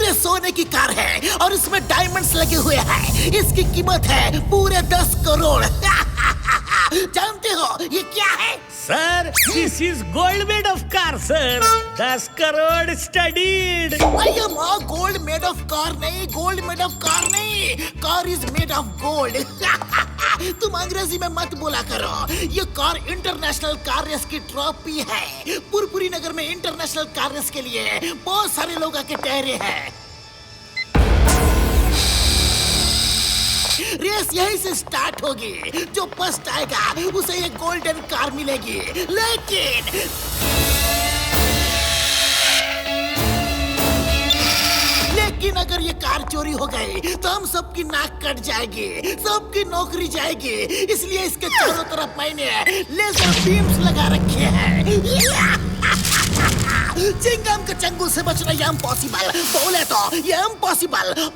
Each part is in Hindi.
पूरे सोने की कार है और इसमें डायमंड्स लगे हुए हैं। इसकी कीमत है पूरे 10 करोड़। जानते हो ये क्या है? Sir, this is gold made of car sir. 10 crore studied. Gold made of car नहीं, गोल्ड मेड ऑफ कार नहीं, car is made of gold. तुम अंग्रेजी में मत बोला करो। ये कार इंटरनेशनल कार रेस की ट्रॉफी है। पुरपुरी नगर में इंटरनेशनल कार रेस के लिए बहुत सारे लोग आके ठहरे हैं। रेस यहीं से स्टार्ट होगी। जो फर्स्ट आएगा उसे ये गोल्डन कार मिलेगी। लेकिन अगर ये कार चोरी हो गई तो हम सबकी नाक कट जाएगी, सबकी नौकरी जाएगी। इसलिए इसके चारों तरफ मैंने लेजर बीम्स लगा रखे हैं। चिंगम के चंगुल से बचना ये इम्पॉसिबल। बोले तो ये इम्पॉसिबल।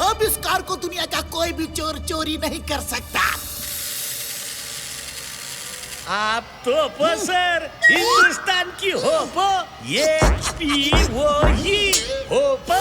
अब इस कार को दुनिया का कोई भी चोर चोरी नहीं कर सकता। आप तो सर हिंदुस्तान की होप, ये पी वो ही होप।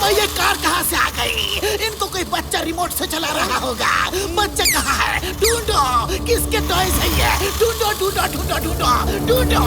ये कार कहाँ से आ गई? इनको कोई बच्चा रिमोट से चला रहा होगा। बच्चा कहाँ है? ढूंढो, किसके टॉयज है ये? ढूंढो ढूंढो ढूंढो ढूंढो ढूंढो।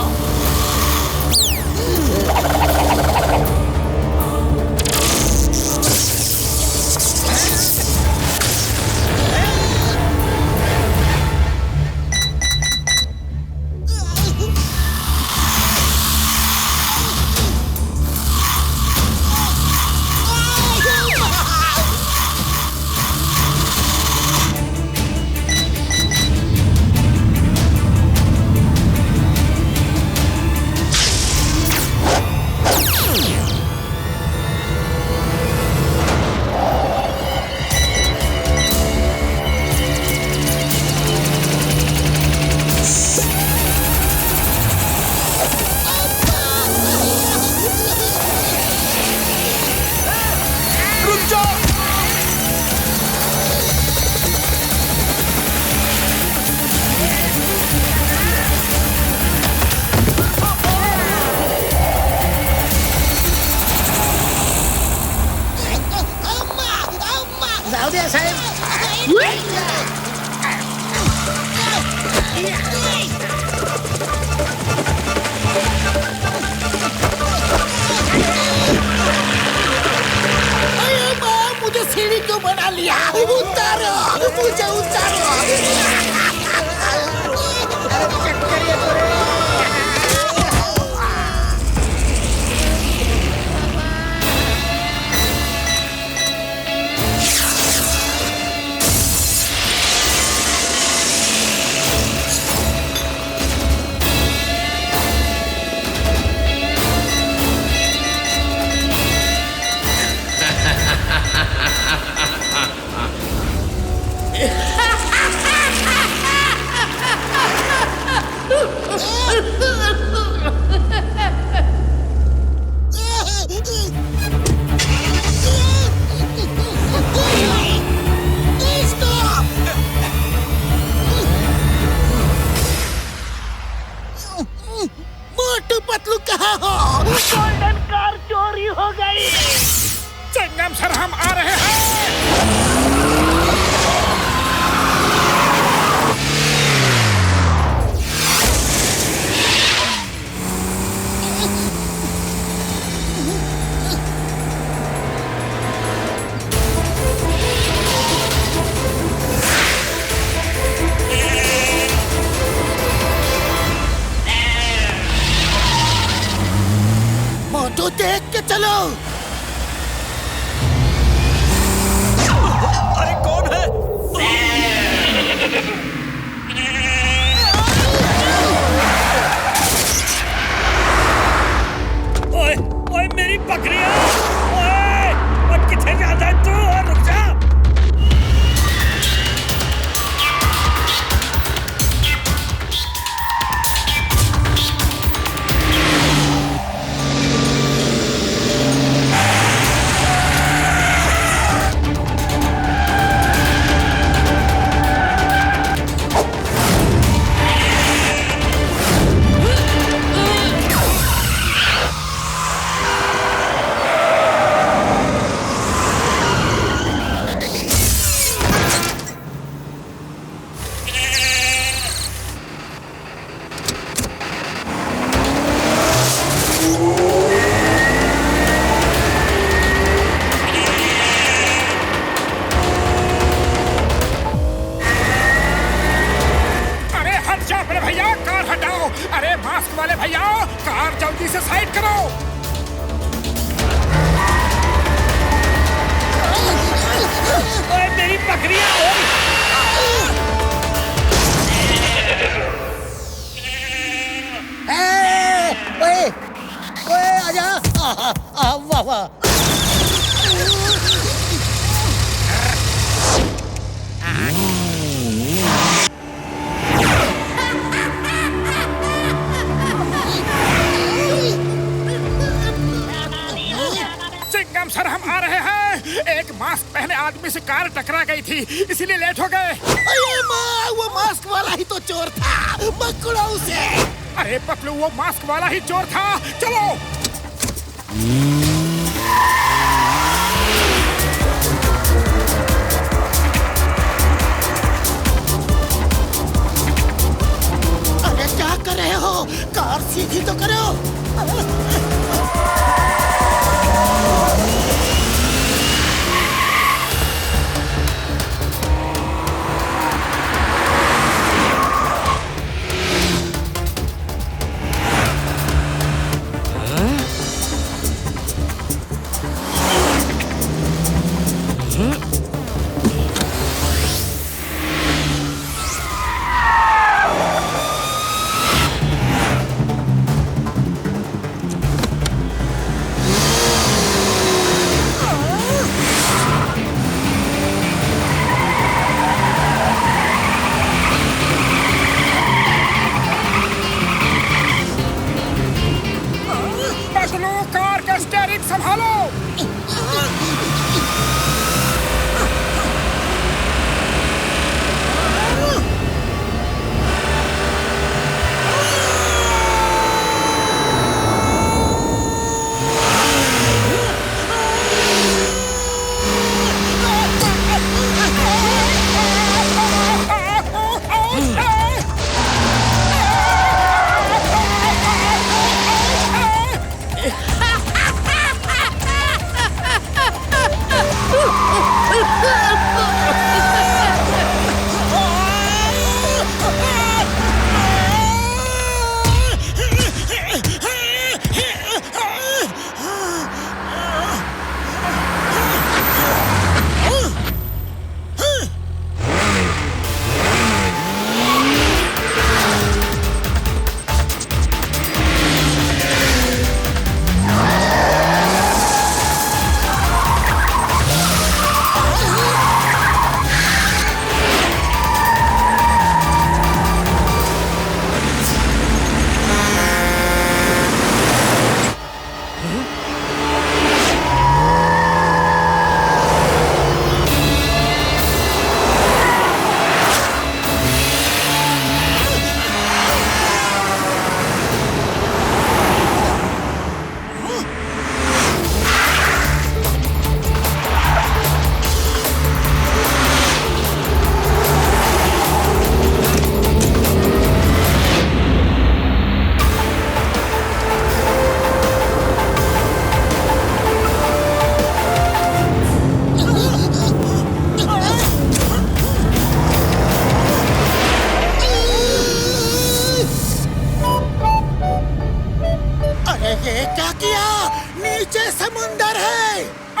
मुझे सीढ़ी क्यों बना लिया? उतारो, मुझे उतारो। मोटू पतलू कहाँ हो? गोल्डन कार चोरी हो गई। चिंगम सर, हम आ रहे हैं। मोटू देख के चलो। भैया कार हटाओ। अरे मास्क वाले भैया, कार जल्दी से साइड करो। ओए मेरी बकरियां, ओए ओए आजा। वाह वाह। चिंगम सर, हम आ रहे हैं। एक मास्क पहने आदमी से कार टकरा गई थी, इसीलिए लेट हो गए। अरे माँ, वो मास्क वाला ही तो चोर था, पकड़ो उसे। अरे पतलू, वो मास्क वाला ही चोर था। चलो। अरे क्या कर रहे हो? कार सीधी तो करो। पतलू, कार का स्टीयरिंग संभालो।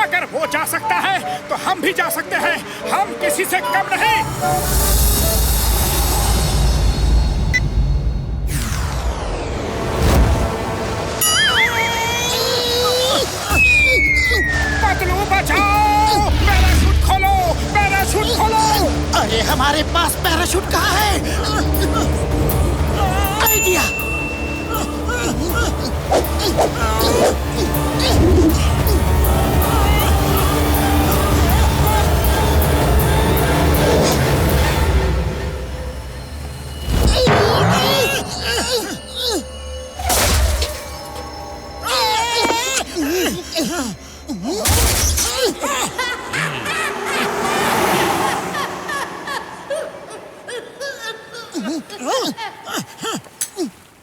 अगर वो जा सकता है तो हम भी जा सकते हैं। हम किसी से कम नहीं। पतलू बचाओ! पैराशूट खोलो! पैराशूट खोलो! अरे हमारे पास पैराशूट कहाँ है? आइडिया!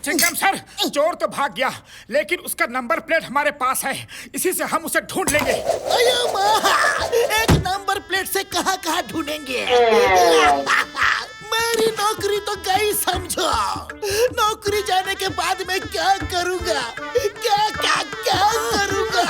चिंगम सर, चोर तो भाग गया, लेकिन उसका नंबर प्लेट हमारे पास है। इसी से हम उसे ढूंढ लेंगे। अयो माँ, एक नंबर प्लेट से कहाँ ढूंढेंगे? मैं मेरी नौकरी तो गई समझो। नौकरी जाने के बाद मैं क्या करूंगा? क्या क्या क्या करूंगा?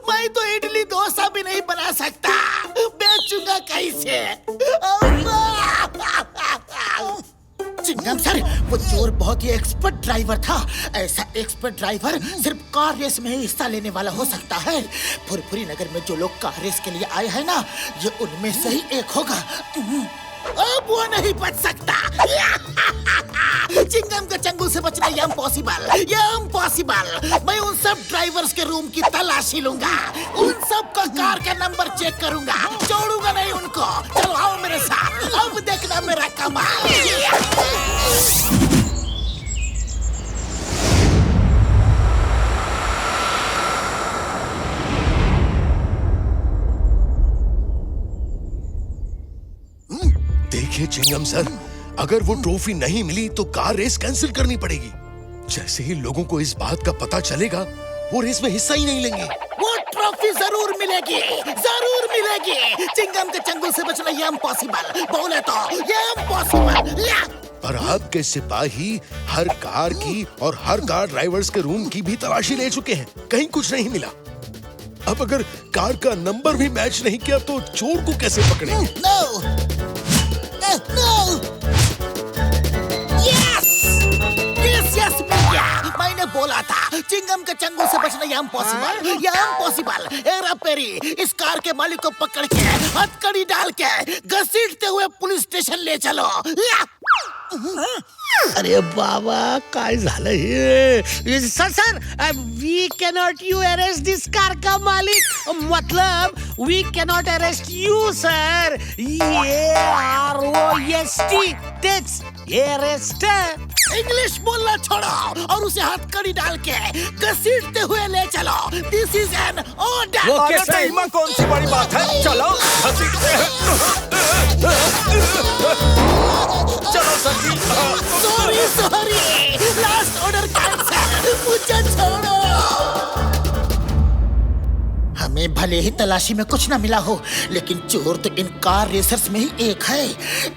मैं तो इडली डोसा भी नहीं बना सकता, बेचूंगा कैसे? चिंगम सर, वो चोर बहुत ही एक्सपर्ट ड्राइवर था। ऐसा एक्सपर्ट ड्राइवर सिर्फ कार रेस में ही हिस्सा लेने वाला हो सकता है। फुरफुरी नगर में जो लोग कार रेस के लिए आए हैं ना, ये उनमें से ही एक होगा। अब वो नहीं बच सकता। चिंगम के चंगुल से बचना ये इम्पॉसिबल। मैं उन सब ड्राइवर्स के रूम की तलाशी लूंगा, उन सब का कार का नंबर चेक करूंगा, छोड़ूंगा नहीं उनको। चलो आओ मेरे साथ, अब देखना मेरा कमाल। देखिए चिंगम सर, अगर वो ट्रॉफी नहीं मिली तो कार रेस कैंसिल करनी पड़ेगी। जैसे ही लोगों को इस बात का पता चलेगा, वो रेस में हिस्सा ही नहीं लेंगे। वो ट्रॉफी जरूर मिलेगी, जरूर मिलेगी। चिंगम के चंगुल से बचना ये इम्पॉसिबल, बोले तो ये इम्पॉसिबल। पर आपके सिपाही हर कार की और हर कार ड्राइवर्स के रूम की भी तलाशी ले चुके हैं, कहीं कुछ नहीं मिला। अब अगर कार का नंबर भी मैच नहीं किया तो चोर को कैसे पकड़ेंगे? यस मैंने बोला था, चिंगम के चंगुल से बचना ये इम्पॉसिबल। हेरा फेरी इस कार के मालिक को पकड़ के हथकड़ी डाल के घसीटते हुए पुलिस स्टेशन ले चलो। अरे बाबा, काय झालं हे? Sir, we cannot you arrest this car का मालिक, मतलब we cannot arrest you sir. AROST, तेच अरेस्ट। इंग्लिश बोलना छोड़ो और उसे हथकड़ी डाल के घसीटते हुए ले चलो। This is an order. Okay sir, इसमें कौन सी बड़ी बात है? चलो घसीटते हैं। चलो सर जी। सॉरी, लास्ट ऑर्डर कैंसिल, मुझे छोड़ो। हमें भले ही तलाशी में कुछ ना मिला हो, लेकिन चोर तो इन कार रेसर्स में ही एक है।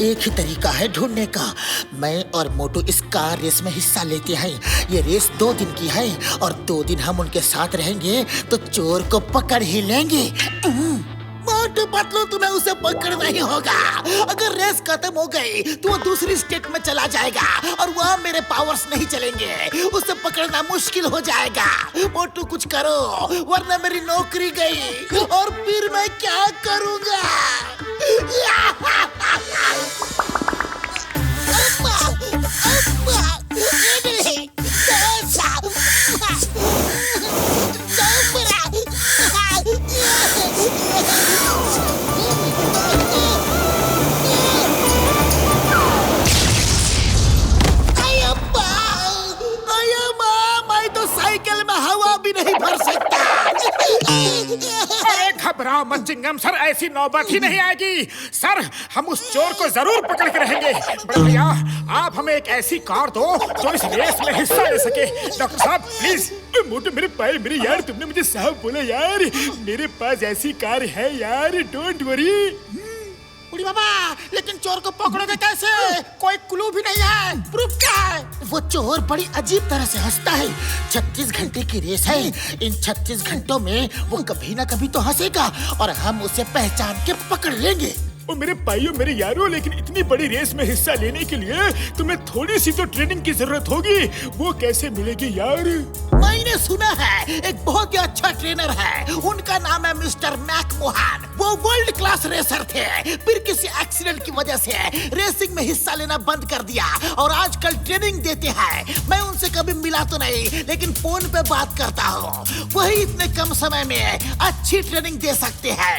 एक ही तरीका है ढूंढने का। मैं और मोटू इस कार रेस में हिस्सा लेते हैं। ये रेस 2 दिन की है और 2 दिन हम उनके साथ रहेंगे तो चोर को पकड़ ही लेंगे। मोटू पतलू, तुम्हें उसे पकड़ना ही होगा। अगर रेस खत्म हो गई तो वो दूसरी स्टेट में चला जाएगा और वहाँ मेरे पावर्स नहीं चलेंगे। उसे पकड़ना मुश्किल हो जाएगा। मोटू कुछ करो, वरना मेरी नौकरी गई और फिर मैं क्या करूँगा? अरे घबराओ मत चिंगम सर, ऐसी नौबत ही नहीं आएगी। सर, हम उस चोर को जरूर पकड़ के रहेंगे। बड़े भैया, आप हमें एक ऐसी कार दो जो इस रेस में हिस्सा ले सके। डॉक्टर साहब प्लीज। मोटू मेरे पाए मेरे यार, तुमने मुझे साहब बोला यार। मेरे पास ऐसी कार है यार, डोंट वरी। बुढ़ी बाबा, लेकिन चोर को पकड़ोगे कैसे? कोई क्लू भी नहीं है, प्रूफ क्या है? वो चोर बड़ी अजीब तरह से हंसता है। 36 घंटे की रेस है। इन 36 घंटों में वो कभी ना कभी तो हंसेगा और हम उसे पहचान के पकड़ लेंगे। ओ मेरे भाइयों मेरे यारों, लेकिन इतनी बड़ी रेस में हिस्सा लेने के लिए तुम्हें थोड़ी सी तो ट्रेनिंग की जरूरत होगी। वो कैसे मिलेगी यार? मैंने सुना है एक बहुत ही अच्छा ट्रेनर है, उनका नाम है मिस्टर मैकमोहन। वो वर्ल्ड क्लास रेसर थे, फिर किसी एक्सीडेंट की वजह से रेसिंग में हिस्सा लेना बंद कर दिया और आजकल ट्रेनिंग देते हैं। मैं उनसे कभी मिला तो नहीं, लेकिन फोन पे बात करता हूँ। वही इतने कम समय में अच्छी ट्रेनिंग दे सकते हैं।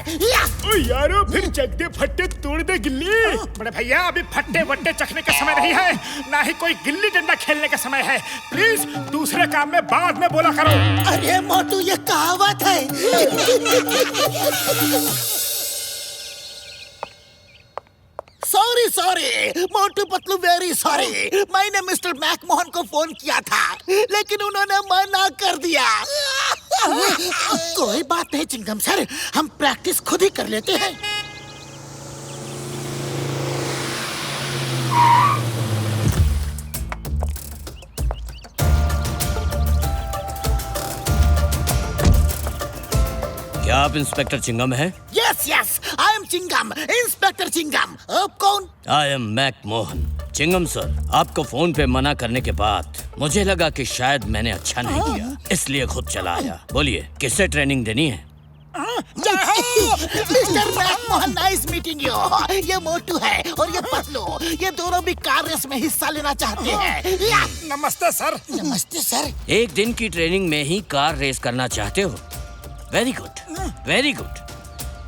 यारो फिर चक दे फट्टे तोड़ दे गिल्ली। बड़े भैया अभी फट्टे वट्टे चखने का समय नहीं है, ना ही कोई गिल्ली डंडा खेलने का समय है। प्लीज दूसरे काम में बाद में बोला करो। अरे मोटू ये कहावत है। Sorry Motu Patlu, very sorry. मैंने मिस्टर मैकमोहन को फोन किया था, लेकिन उन्होंने मना कर दिया। कोई बात नहीं चिंगम सर, हम प्रैक्टिस खुद ही कर लेते हैं। क्या आप इंस्पेक्टर चिंगम हैं? Yes yes, I am Chingam, inspector Chingam. आप कौन? I am McMohan. Chingam sir, आपको फोन पे मना करने के बाद मुझे लगा कि शायद मैंने अच्छा नहीं किया, इसलिए खुद चला आया। बोलिए किससे ट्रेनिंग देनी है? Mister McMahon, nice meeting you. ये मोटू है और ये पतलू, ये दोनों भी कार रेस में हिस्सा लेना चाहते हैं। नमस्ते सर। नमस्ते सर। एक दिन की ट्रेनिंग में ही कार रेस करना चाहते हो? Very good, very good.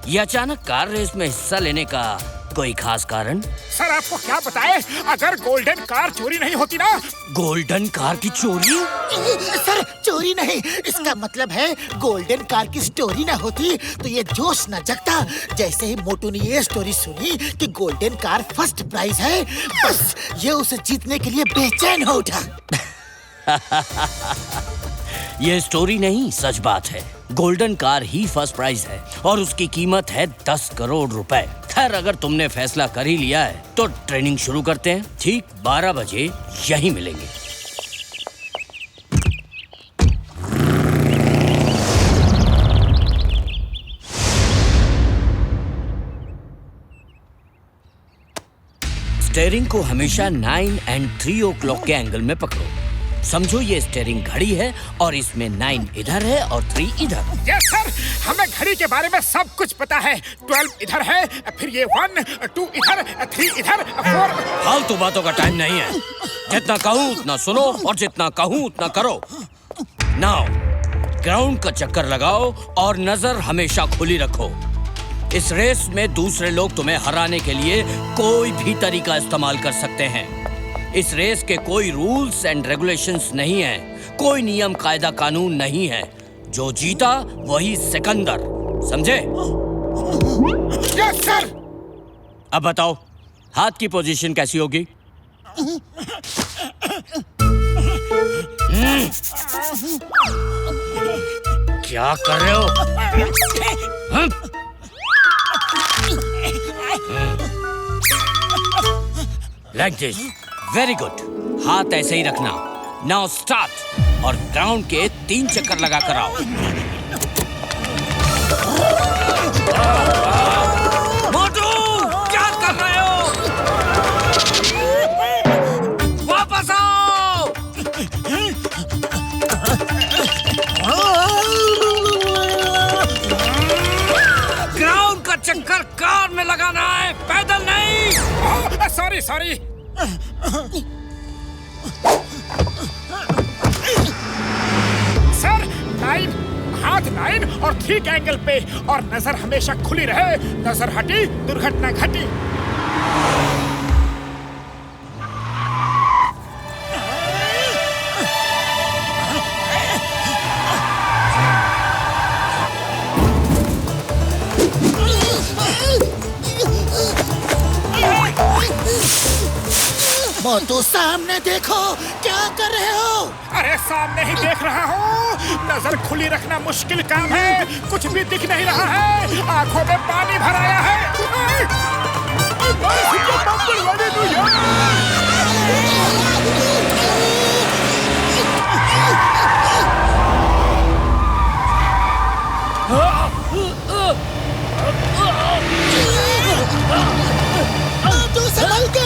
ये अचानक कार रेस में हिस्सा लेने का कोई खास कारण? सर आपको क्या बताए, अगर गोल्डन कार चोरी नहीं होती ना। गोल्डन कार की चोरी? सर चोरी नहीं, इसका मतलब है गोल्डन कार की स्टोरी ना होती तो ये जोश न जगता। जैसे ही मोटू ने ये स्टोरी सुनी कि गोल्डन कार फर्स्ट प्राइज है, बस ये उसे जीतने के लिए बेचैन हो उठा। ये स्टोरी नहीं, सच बात है। गोल्डन कार ही फर्स्ट प्राइज है और उसकी कीमत है 10 करोड़ रुपए। खैर अगर तुमने फैसला कर ही लिया है तो ट्रेनिंग शुरू करते हैं। ठीक 12 बजे यहीं मिलेंगे। स्टीयरिंग को हमेशा 9 और 3 o'clock के एंगल में पकड़ो। समझो ये स्टीयरिंग घड़ी है और इसमें 9 इधर है और 3 इधर। यस सर, हमें घड़ी के बारे में सब कुछ पता है। 12 इधर है, फिर ये 1, 2 इधर, 3 इधर, 4। फालतू बातों का टाइम नहीं है। जितना कहूँ उतना सुनो और जितना कहूँ उतना करो। नाउ ग्राउंड का चक्कर लगाओ और नजर हमेशा खुली रखो। इस रेस में दूसरे लोग तुम्हें हराने के लिए कोई भी तरीका इस्तेमाल कर सकते हैं। इस रेस के कोई रूल्स एंड रेगुलेशंस नहीं है, कोई नियम कायदा कानून नहीं है। जो जीता वही सिकंदर, समझे? Yes sir. अब बताओ हाथ की पोजीशन कैसी होगी? क्या कर रहे हो? Like this, very good. हाथ ऐसे ही रखना। नाउ स्टार्ट और ग्राउंड के 3 चक्कर लगा कर आओ। मोटू क्या कर रहे हो? वापस आओ। ग्राउंड का चक्कर कार में लगाना है, पैदल नहीं। Sorry sorry. सर 9, हाथ 9 और 3 के एंगल पे, और नजर हमेशा खुली रहे। नजर हटी दुर्घटना घटी। मोटू सामने देखो, क्या कर रहे हो? अरे सामने ही देख रहा हूँ। नजर खुली रखना मुश्किल काम है, कुछ भी दिख नहीं रहा है, आंखों में पानी भर आया है। मोटू संभल के।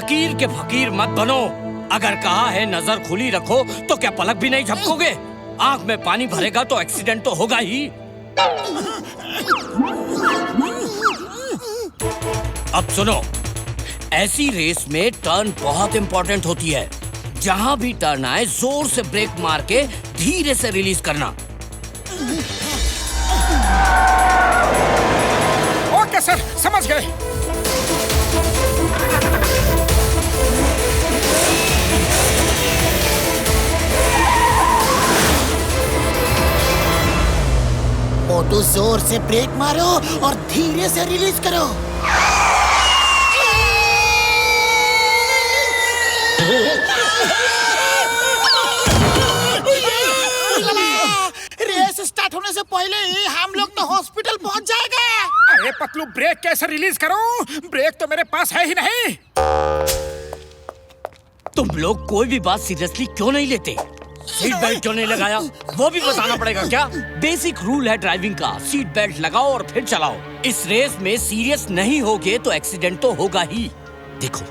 लकीर के फकीर मत बनो। अगर कहा है नजर खुली रखो तो क्या पलक भी नहीं झपकोगे? आंख में पानी भरेगा तो एक्सीडेंट तो होगा ही। अब सुनो, ऐसी रेस में टर्न बहुत इंपॉर्टेंट होती है। जहां भी टर्न आए जोर से ब्रेक मार के धीरे से रिलीज करना। ओके सर, समझ गए। मोटू, जोर से ब्रेक मारो और धीरे से रिलीज करो। रेस स्टार्ट होने से पहले ही हम लोग तो हॉस्पिटल पहुंच जाएगा। अरे पतलू, ब्रेक कैसे रिलीज करूं? ब्रेक तो मेरे पास है ही नहीं। तुम लोग कोई भी बात सीरियसली क्यों नहीं लेते? सीट बेल्ट क्यों नहीं लगाया वो भी बताना पड़ेगा क्या? बेसिक रूल है ड्राइविंग का, सीट बेल्ट लगाओ और फिर चलाओ। इस रेस में सीरियस नहीं होगे तो एक्सीडेंट तो होगा ही। देखो,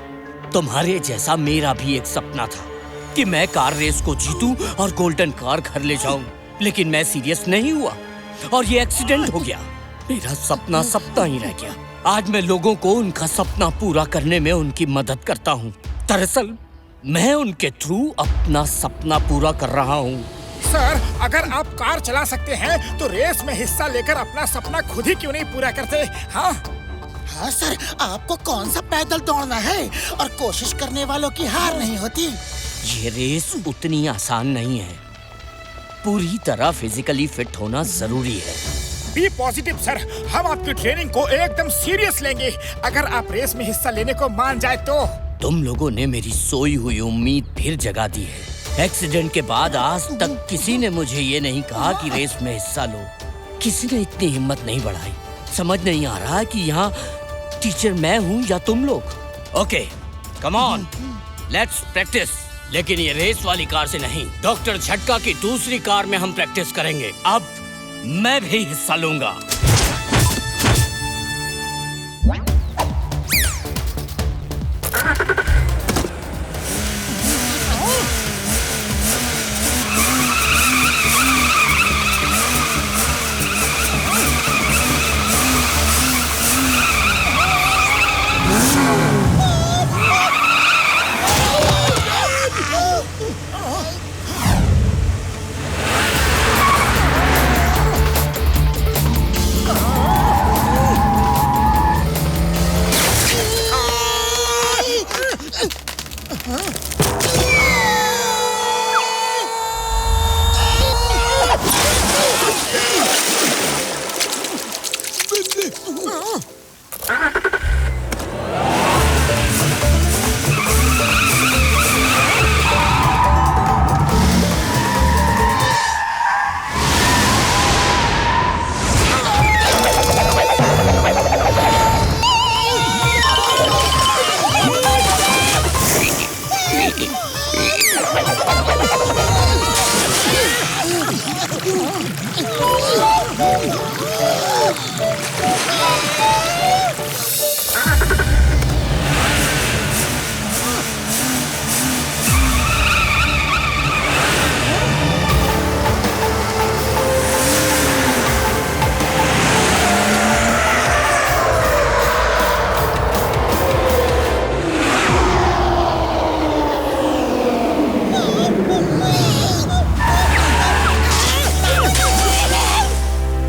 तुम्हारे जैसा मेरा भी एक सपना था कि मैं कार रेस को जीतूं और गोल्डन कार घर ले जाऊं, लेकिन मैं सीरियस नहीं हुआ और ये एक्सीडेंट हो गया। मेरा सपना सपना ही रह गया। आज मैं लोगों को उनका सपना पूरा करने में उनकी मदद करता हूँ। दरअसल मैं उनके थ्रू अपना सपना पूरा कर रहा हूँ। सर, अगर आप कार चला सकते हैं तो रेस में हिस्सा लेकर अपना सपना खुद ही क्यों नहीं पूरा करते? हाँ हाँ सर, आपको कौन सा पैदल दौड़ना है और कोशिश करने वालों की हार नहीं होती। ये रेस उतनी आसान नहीं है। पूरी तरह फिजिकली फिट होना जरूरी है। बी पॉजिटिव सर, हम आपकी ट्रेनिंग को एकदम सीरियस लेंगे। अगर आप रेस में हिस्सा लेने को मान जाए तो। तुम लोगों ने मेरी सोई हुई उम्मीद फिर जगा दी है। एक्सीडेंट के बाद आज तक किसी ने मुझे ये नहीं कहा कि रेस में हिस्सा लो। किसी ने इतनी हिम्मत नहीं बढ़ाई। समझ नहीं आ रहा कि यहाँ टीचर मैं हूँ या तुम लोग। Okay, come on, let's practice. लेकिन ये रेस वाली कार से नहीं, डॉक्टर झटका की दूसरी कार में हम प्रैक्टिस करेंगे। अब मैं भी हिस्सा लूंगा।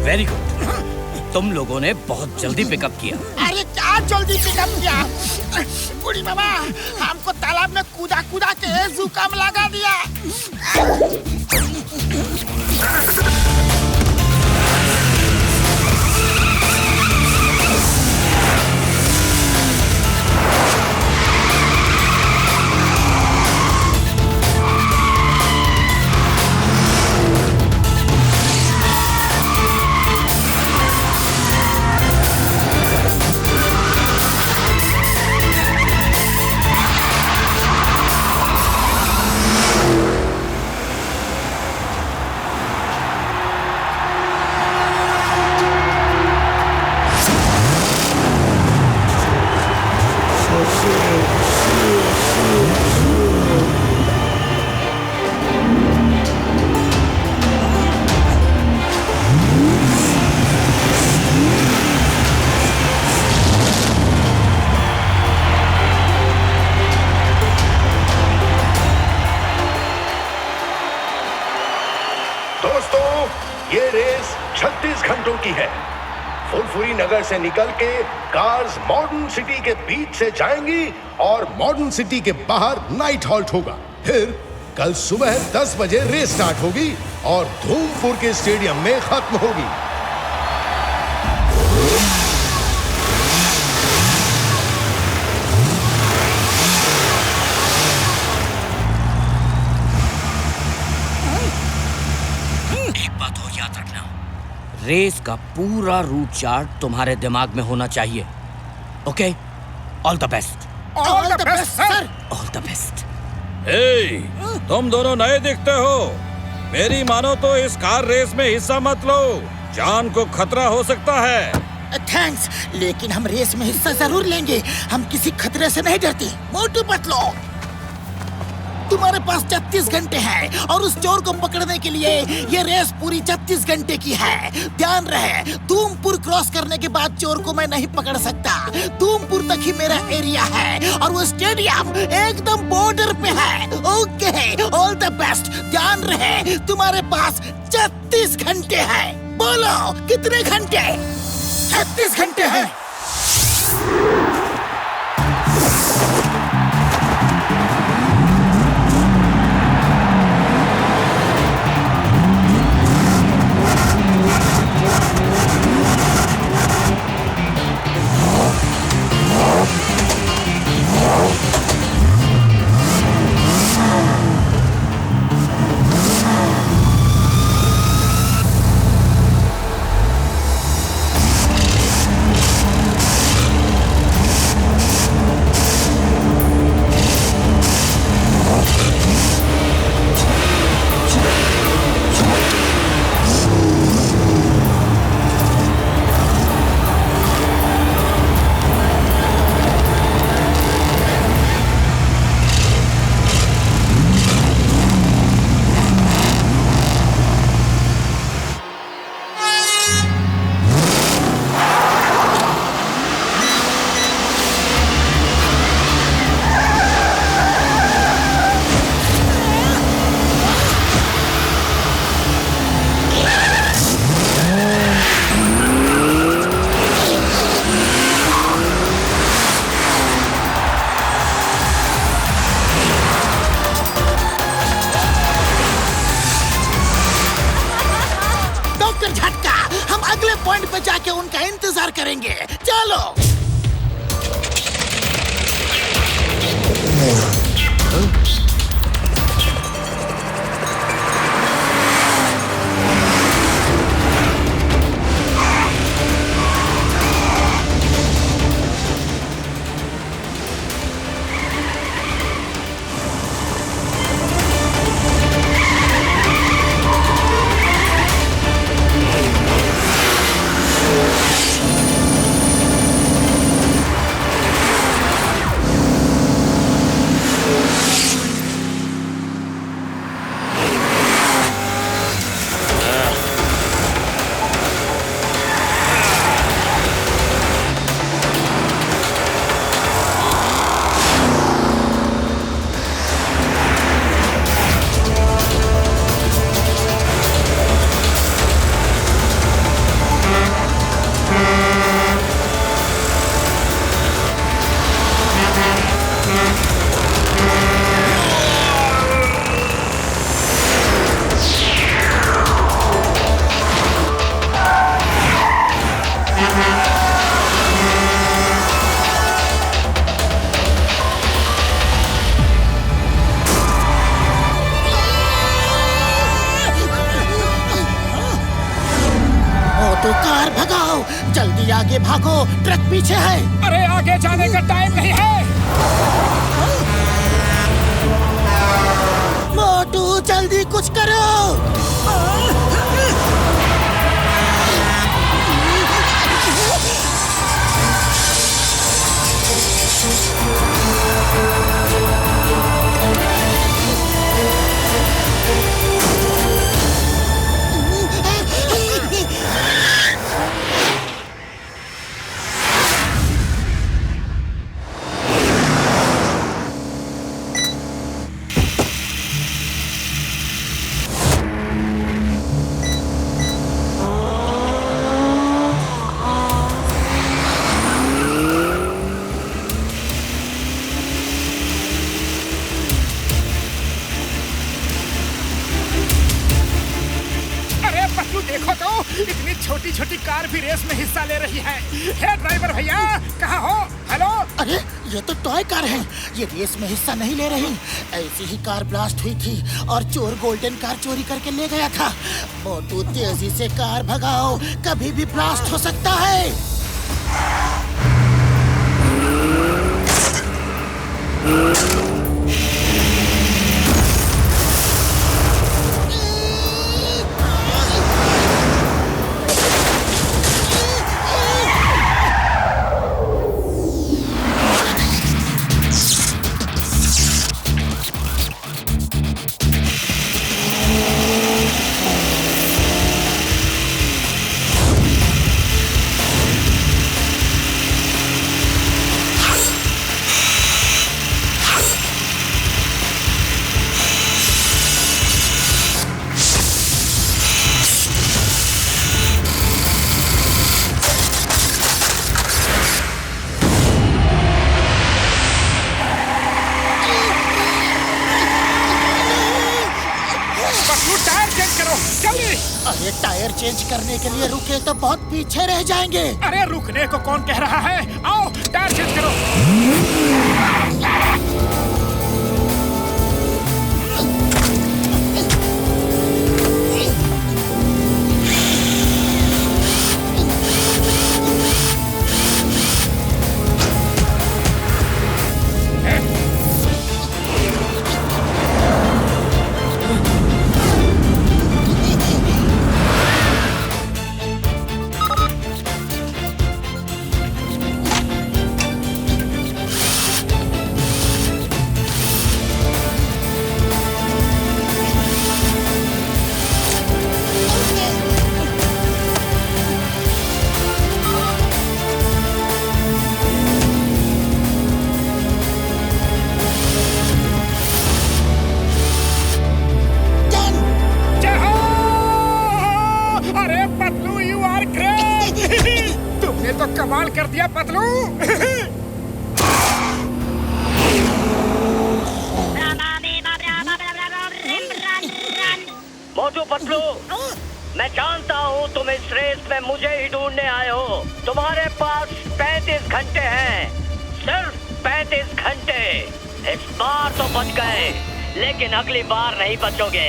वेरी गुड, तुम लोगों ने बहुत जल्दी पिकअप किया। अरे क्या जल्दी पिकअप किया? बूढ़ी मामा, हमको तालाब में कूदा कूदा के जुकाम लगा दिया। दोस्तों, ये रेस 36 घंटों की है। फुलफुरी नगर से निकल के कार्स मॉडर्न सिटी के बीच से जाएंगी और मॉडर्न सिटी के बाहर नाइट हॉल्ट होगा। फिर कल सुबह 10 बजे रेस स्टार्ट होगी और धूमपुर के स्टेडियम में खत्म होगी। एक बात और याद रखना, रेस का पूरा रूट चार्ट तुम्हारे दिमाग में होना चाहिए। Okay, all the best. All the best sir. All the best. Hey, तुम दोनों नए दिखते हो। मेरी मानो तो इस कार रेस में हिस्सा मत लो, जान को खतरा हो सकता है। थैंक्स, लेकिन हम रेस में हिस्सा जरूर लेंगे। हम किसी खतरे से नहीं डरते। मोटू पतलो, तुम्हारे पास 36 घंटे हैं और उस चोर को पकड़ने के लिए ये रेस पूरी 36 घंटे की है। ध्यान रहे, धूमपुर क्रॉस करने के बाद चोर को मैं नहीं पकड़ सकता। धूमपुर तक ही मेरा एरिया है और वो स्टेडियम एकदम बॉर्डर पे है। Okay, all the best. ध्यान रहे, तुम्हारे पास 36 घंटे हैं। बोलो, कितने घंटे? 36 घंटे हैं। पॉइंट पे जाके उनका इंतजार करेंगे। चलो। तो कार भगाओ, जल्दी आगे भागो, ट्रक पीछे है। अरे आगे जाने का टाइम नहीं है। मोटू जल्दी कुछ करो। पतलू देखो तो, इतनी छोटी छोटी कार भी रेस में हिस्सा ले रही है। हे ड्राइवर भैया, कहाँ हो? हेलो। अरे ये तो टॉय कार है, ये रेस में हिस्सा नहीं ले रही। ऐसी ही कार ब्लास्ट हुई थी और चोर गोल्डन कार चोरी करके ले गया था। मोटू तेजी से कार भगाओ, कभी भी ब्लास्ट हो सकता है। अरे टायर चेंज करने के लिए रुके तो बहुत पीछे रह जाएंगे। अरे रुकने को कौन कह रहा है? आओ टायर चेंज करो। कमाल कर दिया पतलू। मोटू पतलू, मैं जानता हूँ तुम इस रेस में मुझे ही ढूंढने आए हो। तुम्हारे पास 35 घंटे हैं, सिर्फ 35 घंटे। इस बार तो बच गए, लेकिन अगली बार नहीं बचोगे।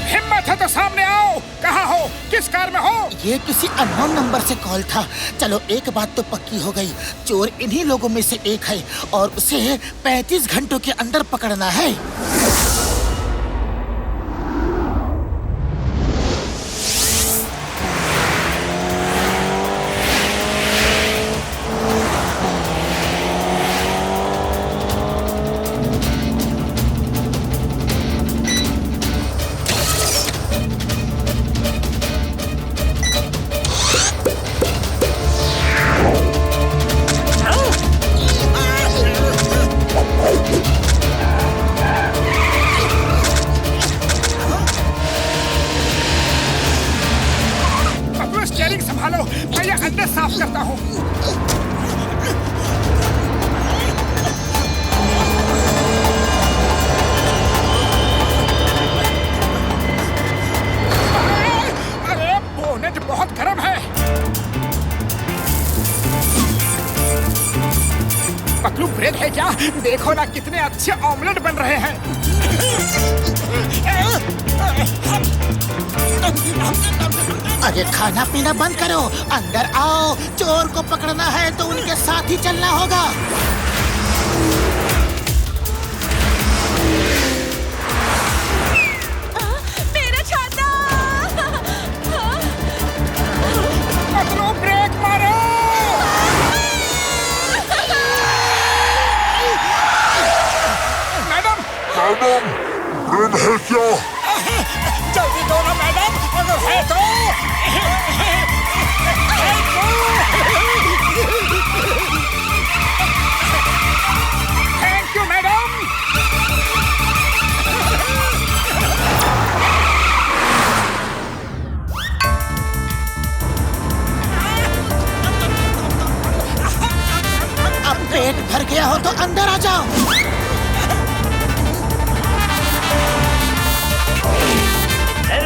हिम्मत है तो सामने आओ। कहाँ हो? किस कार में हो? ये किसी अननोन नंबर से कॉल था। चलो एक बात तो पक्की हो गई, चोर इन्हीं लोगों में से एक है और उसे 35 घंटों के अंदर पकड़ना है। संभालो, मैं ये अंडे साफ करता हूँ। अरे बोनेट बहुत गर्म है। पतलू ब्रेक है क्या? देखो ना कितने अच्छे ऑमलेट बन रहे हैं। अरे खाना पीना बंद करो, अंदर आओ। चोर को पकड़ना है तो उनके साथ ही चलना होगा। मेरा छाता! पतलू ब्रेक मारो। मैडम, ब्रेन है क्या? जल्दी दो ना मैडम, अगर है तो। Thank you madam. अब पेट भर गया हो तो अंदर आ जाओ।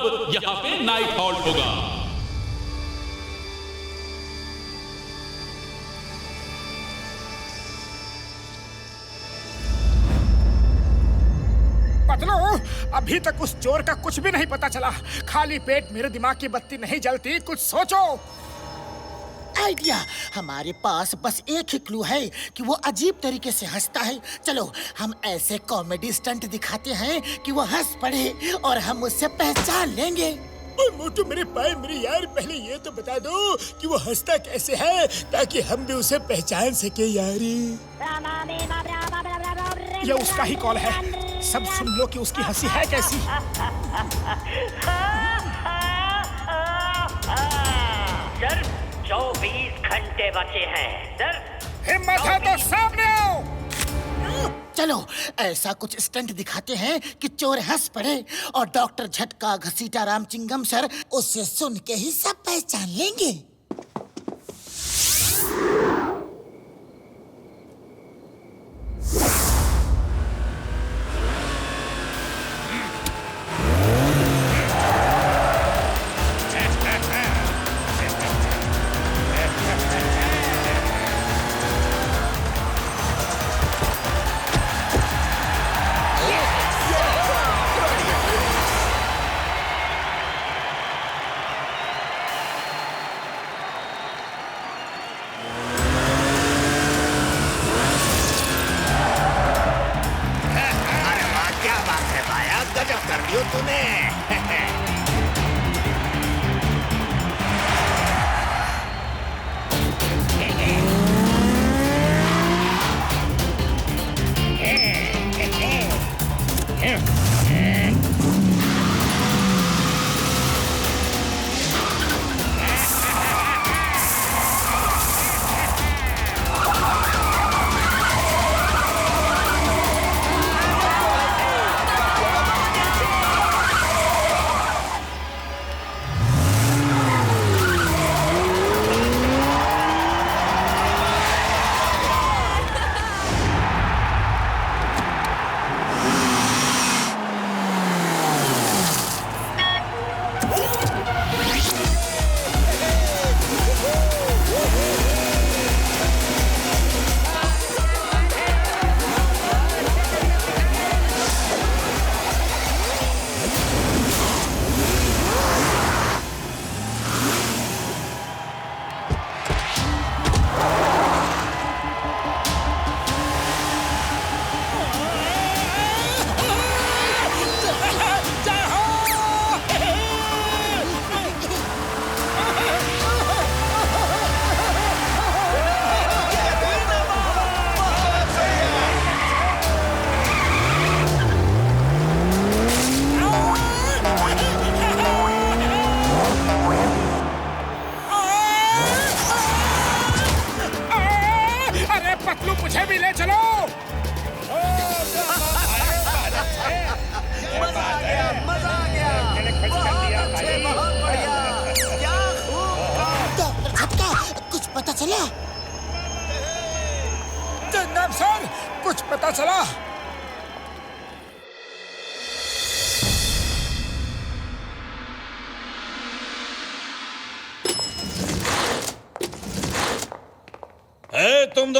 अब यहाँ पे नाइट हॉल्ट होगा। पतलू, अभी तक उस चोर का कुछ भी नहीं पता चला। खाली पेट मेरे दिमाग की बत्ती नहीं जलती, कुछ सोचो। आइडिया, हमारे पास बस एक ही क्लू है कि वो अजीब तरीके से हंसता है। चलो हम ऐसे कॉमेडी स्टंट दिखाते हैं कि वो हंस पड़े और हम उससे पहचान लेंगे। मोटू मेरे पाए मेरे यार, पहले ये तो बता दो कि वो हंसता कैसे है ताकि हम भी उसे पहचान सके यारी। ये उसका ही कॉल है, सब सुन लो कि उसकी हंसी है कैसी। सर 24 घंटे बचे हैं सर। हिम्मत है तो सामने आओ। चलो ऐसा कुछ स्टंट दिखाते हैं कि चोर हंस पड़े और डॉक्टर झटका घसीटा राम चिंगम सर उससे सुन के ही सब पहचान लेंगे। जनाब सर, कुछ पता चला? तुम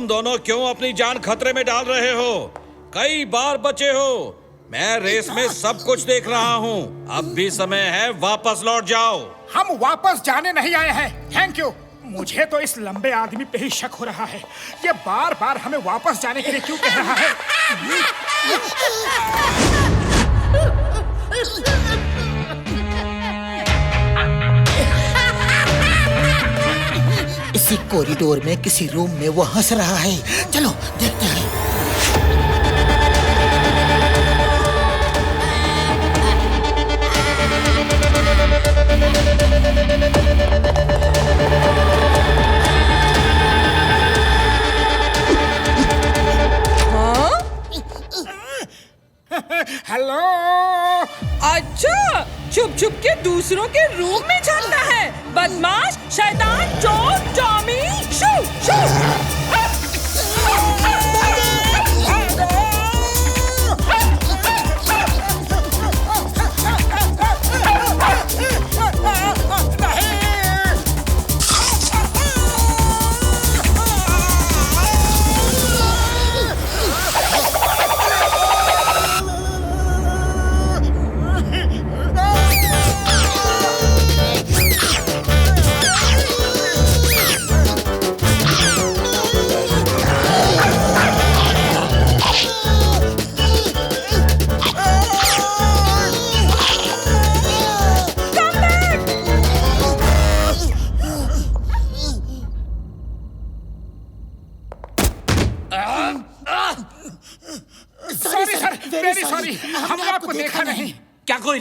दोनों क्यों अपनी जान खतरे में डाल रहे हो? कई बार बचे हो। मैं रेस में सब कुछ देख रहा हूँ। अब भी समय है, वापस लौट जाओ। हम वापस जाने नहीं आए हैं। Thank you. मुझे तो इस लंबे आदमी पे ही शक हो रहा है। ये बार बार हमें वापस जाने के लिए क्यों कह रहा है? इसी कॉरिडोर में किसी रूम में वो हंस रहा है। चलो देखते हैं। हेलो। अच्छा, छुप छुप के दूसरों के रूम में जाता है। बदमाश, शैतान, चोर, जॉमी, शू शू।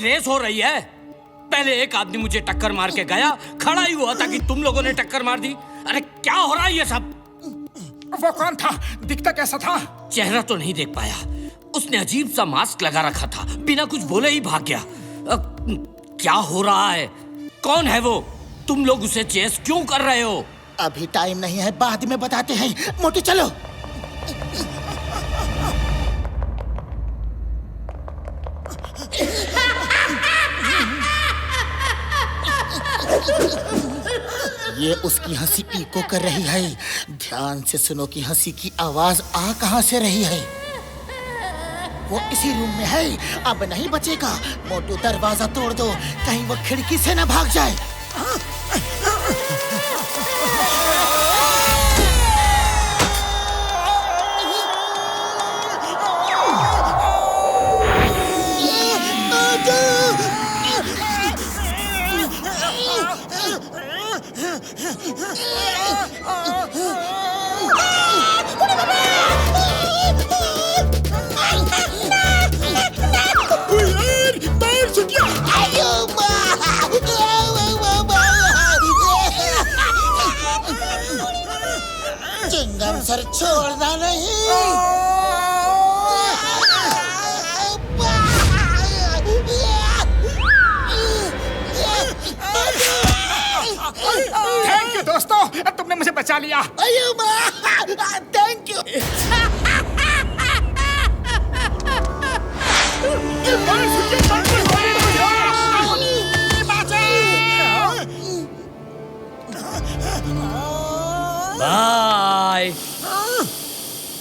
रेस हो रही है? पहले एक आदमी मुझे टक्कर मार के गया, खड़ा ही हुआ था कि तुम लोगों ने टक्कर मार दी। अरे क्या हो रहा है ये सब? वो कौन था? दिखता कैसा था? चेहरा तो नहीं देख पाया। उसने अजीब सा मास्क लगा रखा था, बिना कुछ बोले ही भाग गया। क्या हो रहा है? कौन है वो? तुम लोग उसे चेस क्यों कर रहे हो? अभी टाइम नहीं है, बाद में बताते हैं। मोटू चलो। ये उसकी हंसी इको कर रही है। ध्यान से सुनो कि हंसी की आवाज आ कहां से रही है। वो इसी रूम में है, अब नहीं बचेगा। मोटू दरवाजा तोड़ दो, कहीं वो खिड़की से न भाग जाए। चिंगम सर छोड़ना नहीं। थैंक यू दोस्तों, तुमने मुझे बचा लिया। Thank you. बाय।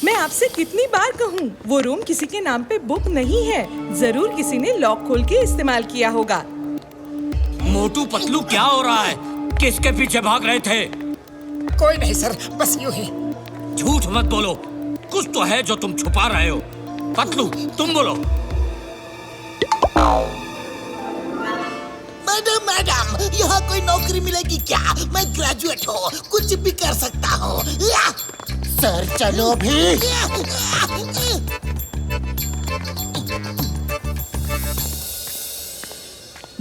मैं आपसे कितनी बार कहूँ, वो रूम किसी के नाम पे बुक नहीं है। जरूर किसी ने लॉक खोल के इस्तेमाल किया होगा। मोटू पतलू क्या हो रहा है? किसके पीछे भाग रहे थे? कोई नहीं सर, बस यूं ही। झूठ मत बोलो, कुछ तो है जो तुम छुपा रहे हो। पतलू तुम बोलो। मैडम, यहाँ कोई नौकरी मिलेगी क्या? मैं ग्रेजुएट हूँ, कुछ भी कर सकता हूँ। सर चलो भी।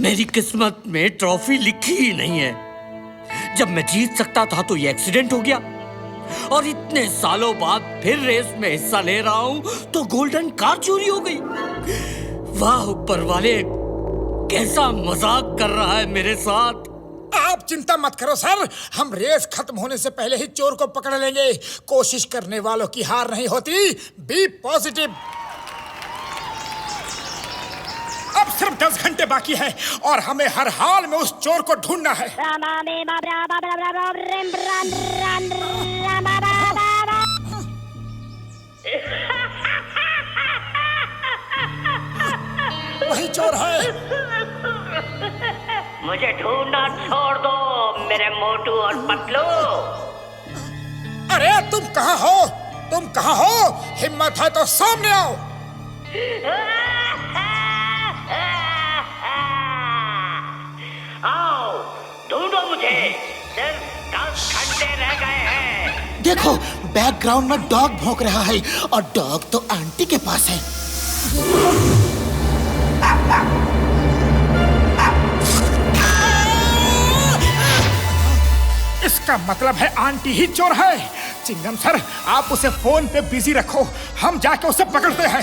मेरी किस्मत में ट्रॉफी लिखी ही नहीं है। जब मैं जीत सकता था तो ये एक्सीडेंट हो गया, और इतने सालों बाद फिर रेस में हिस्सा ले रहा हूँ तो गोल्डन कार चोरी हो गई। वाह ऊपर वाले, कैसा मजाक कर रहा है मेरे साथ। आप चिंता मत करो सर, हम रेस खत्म होने से पहले ही चोर को पकड़ लेंगे। कोशिश करने वालों की हार नहीं होती। Be positive. अब सिर्फ 10 घंटे बाकी है और हमें हर हाल में उस चोर को ढूंढना है। वही चोर है। मुझे ढूंढना छोड़ दो मेरे मोटू और पतलू। अरे तुम कहाँ हो? तुम कहाँ हो? हिम्मत है तो सामने आओ। आओ, ढूंढो मुझे। सिर्फ 10 घंटे रह गए हैं। देखो, बैकग्राउंड में डॉग भौंक रहा है, और डॉग तो आंटी के पास है। इसका मतलब है आंटी ही चोर है। चिंगम सर, आप उसे फोन पे बिजी रखो, हम जाके उसे पकड़ते हैं।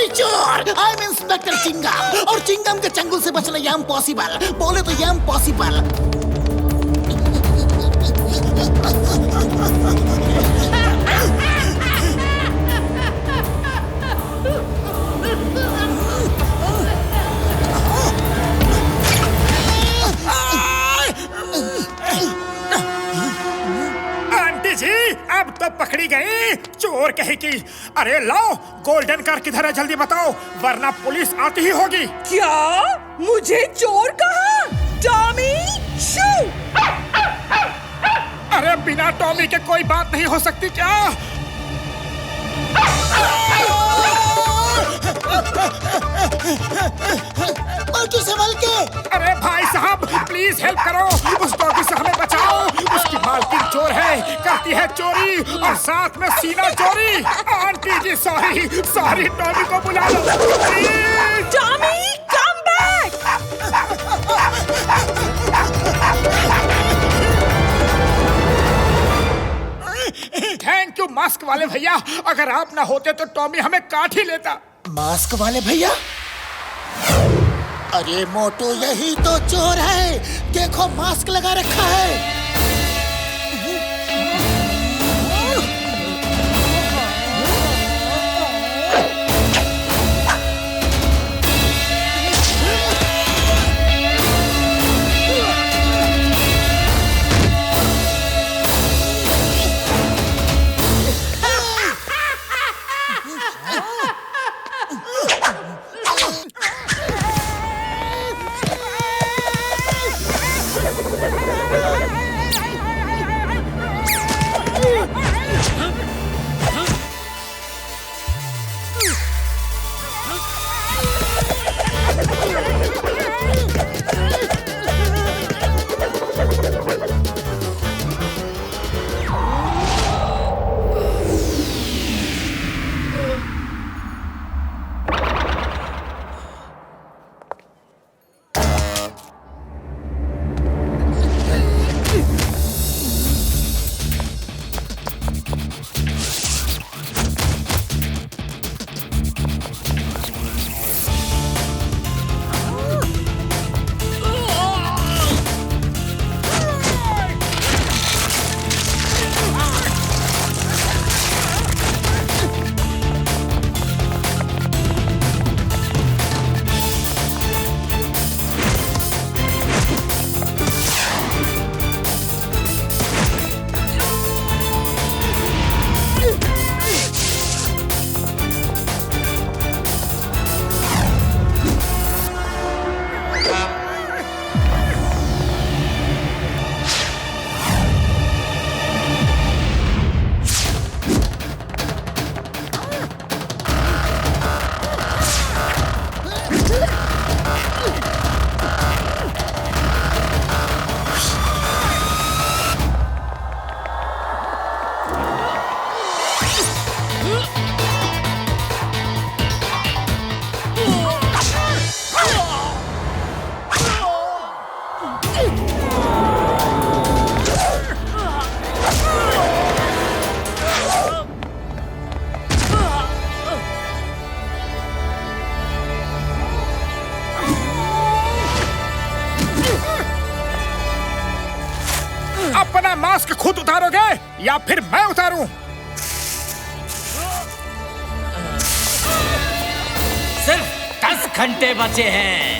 चोर, आई एम इंस्पेक्टर चिंगम, और चिंगम के चंगुल से बचना ये इम्पॉसिबल। बोले तो ये इम्पॉसिबल। अब तो पकड़ी गई चोर कहेगी। अरे लाओ, गोल्डन कार किधर है जल्दी बताओ, वरना पुलिस आती ही होगी। क्या? मुझे चोर कहा? टॉमी शू! अरे बिना टॉमी के कोई बात नहीं हो सकती क्या? संभल के। अरे भाई साहब, प्लीज हेल्प करो, उस डॉगी से हमें बचाओ। उसकी मालकिन चोर है, करती है चोरी और साथ में सीना चोरी। आंटी जी सॉरी, टॉमी को बुला लो। Tommy, come back. मास्क वाले भैया, अगर आप ना होते तो टॉमी हमें काट ही लेता। मास्क वाले भैया? अरे मोटू, यही तो चोर है, देखो मास्क लगा रखा है। अपना मास्क खुद उतारोगे या फिर मैं उतारूं? सिर्फ 10 घंटे बचे हैं।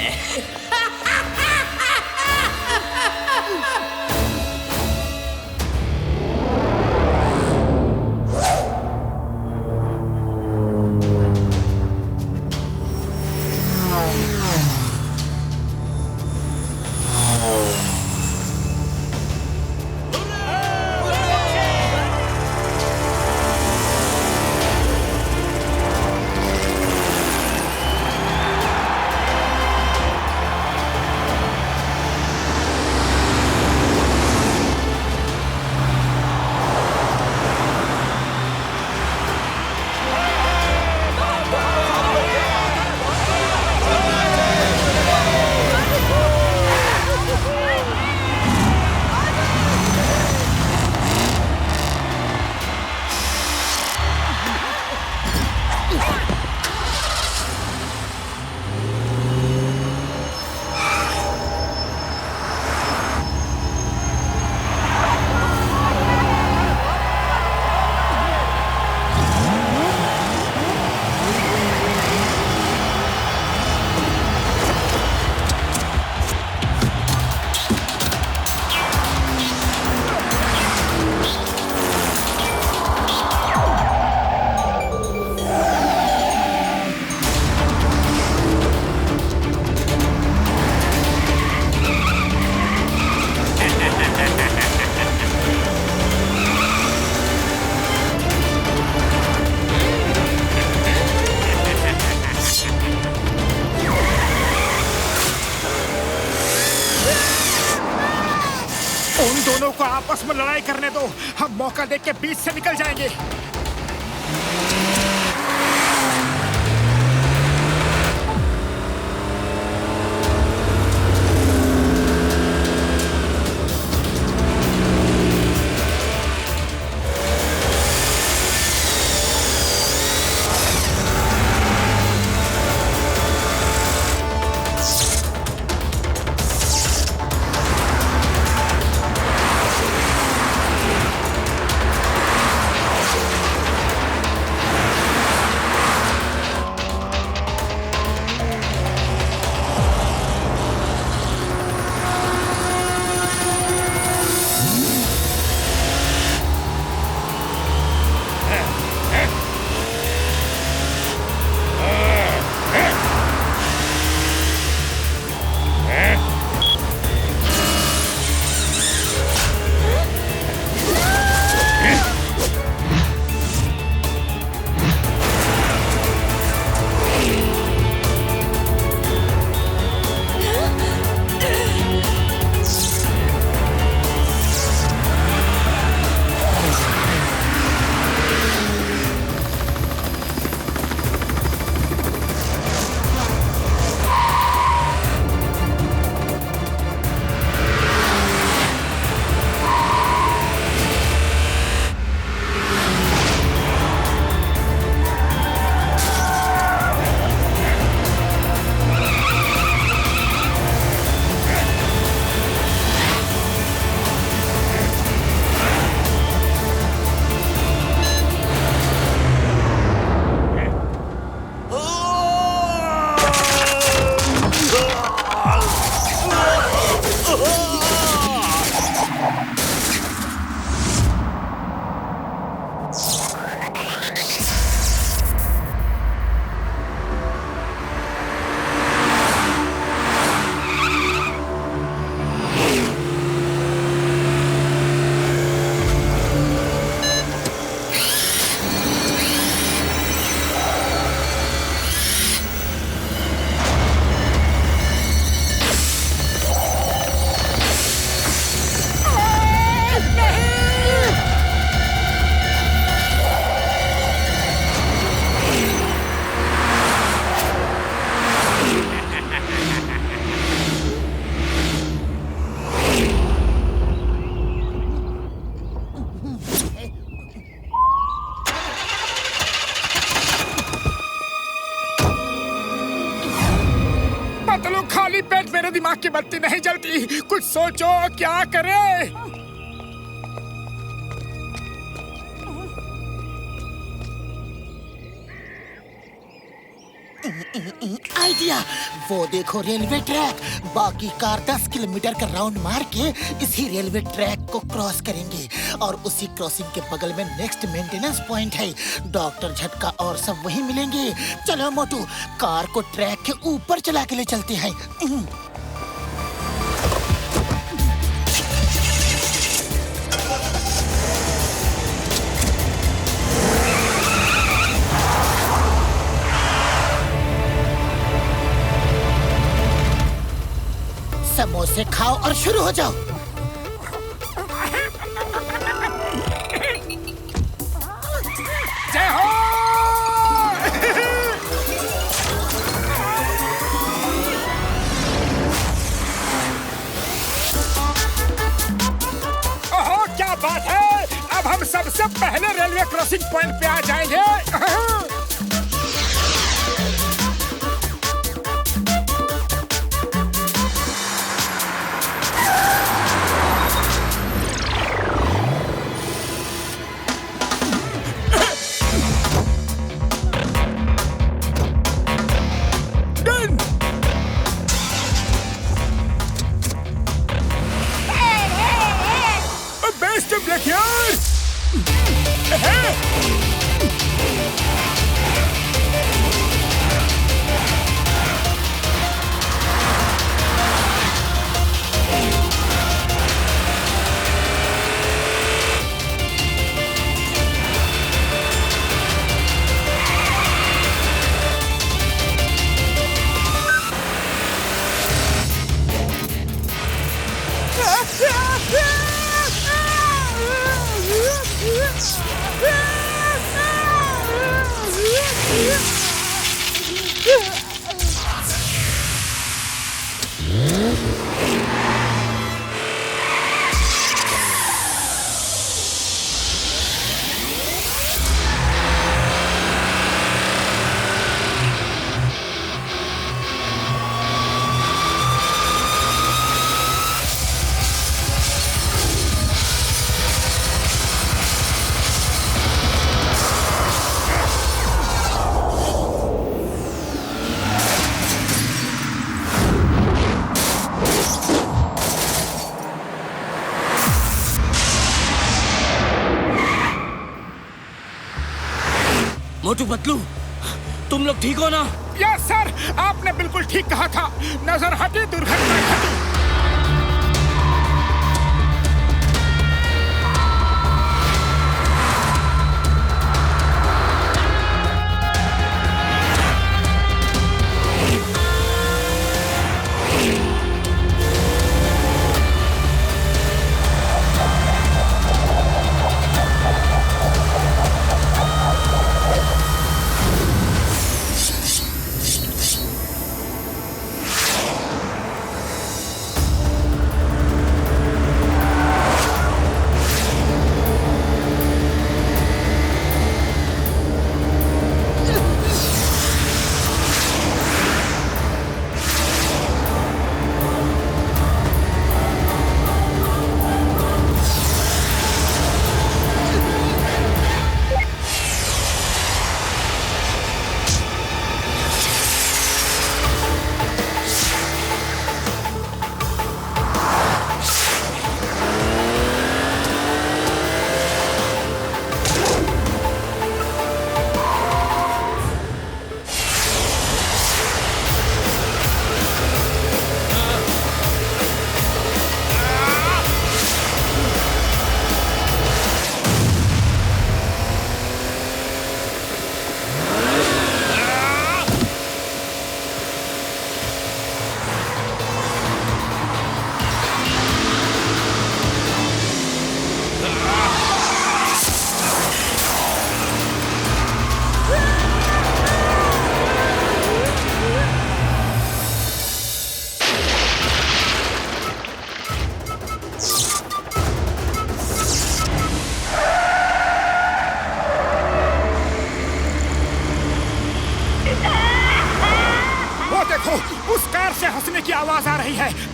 उन दोनों को आपस में लड़ाई करने दो, हम मौका देख के बीच से निकल जाएंगे। दिमाग की बत्ती नहीं जलती। कुछ सोचो, क्या करें? आइडिया, वो देखो रेलवे ट्रैक। बाकी कार 10 किलोमीटर का राउंड मार के इसी रेलवे ट्रैक को क्रॉस करेंगे और उसी क्रॉसिंग के बगल में नेक्स्ट मेंटेनेंस पॉइंट है। डॉक्टर झटका और सब वहीं मिलेंगे। चलो मोटू, कार को ट्रैक के ऊपर चला के ले चलते हैं। समोसे खाओ और शुरू हो जाओ। जय हो। ओहो, क्या बात है। अब हम सबसे पहले रेलवे क्रॉसिंग पॉइंट पे आ जाएंगे। मोटू पतलू, तुम लोग ठीक हो ना? यस सर, आपने बिल्कुल ठीक कहा था। नजर हटी, दुर्घटना घटी।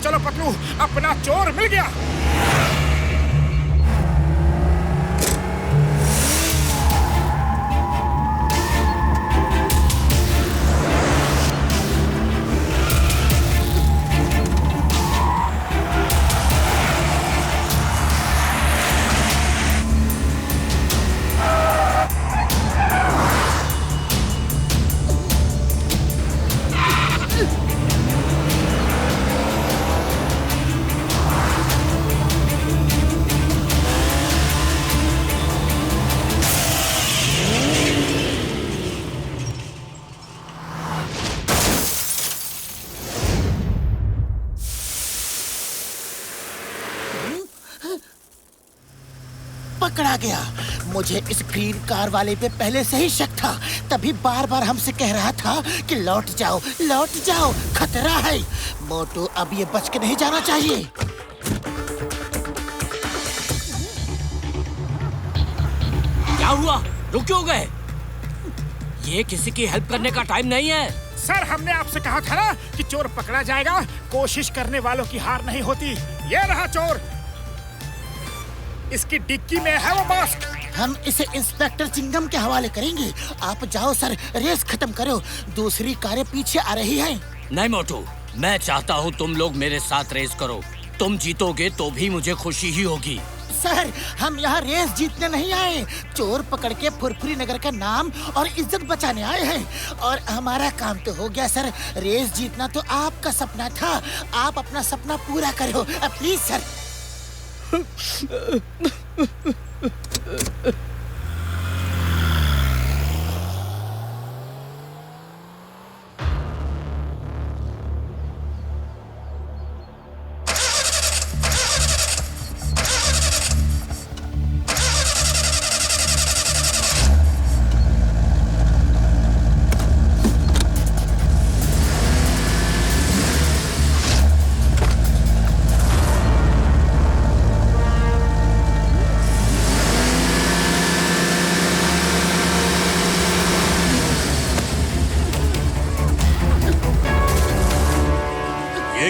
चलो पतलू, अपना चोर मिल गया। पकड़ा गया। मुझे इस ग्रीन कार वाले पे पहले से ही शक था, तभी बार बार हमसे कह रहा था कि लौट जाओ, खतरा है। मोटू, अब ये बच के नहीं जाना चाहिए। क्या हुआ? रुक क्यों गए? ये किसी की हेल्प करने का टाइम नहीं है। सर, हमने आपसे कहा था ना कि चोर पकड़ा जाएगा। कोशिश करने वालों की हार नहीं होती। ये रहा चोर, इसकी डिक्की में है वो मास्क। हम इसे इंस्पेक्टर चिंगम के हवाले करेंगे। आप जाओ सर, रेस खत्म करो, दूसरी कारें पीछे आ रही हैं। नहीं मोटू, मैं चाहता हूँ तुम लोग मेरे साथ रेस करो। तुम जीतोगे तो भी मुझे खुशी ही होगी। सर, हम यहाँ रेस जीतने नहीं आए, चोर पकड़ के फुरफुरी नगर का नाम और इज्जत बचाने आए हैं। और हमारा काम तो हो गया सर। रेस जीतना तो आपका सपना था, आप अपना सपना पूरा करो प्लीज सर।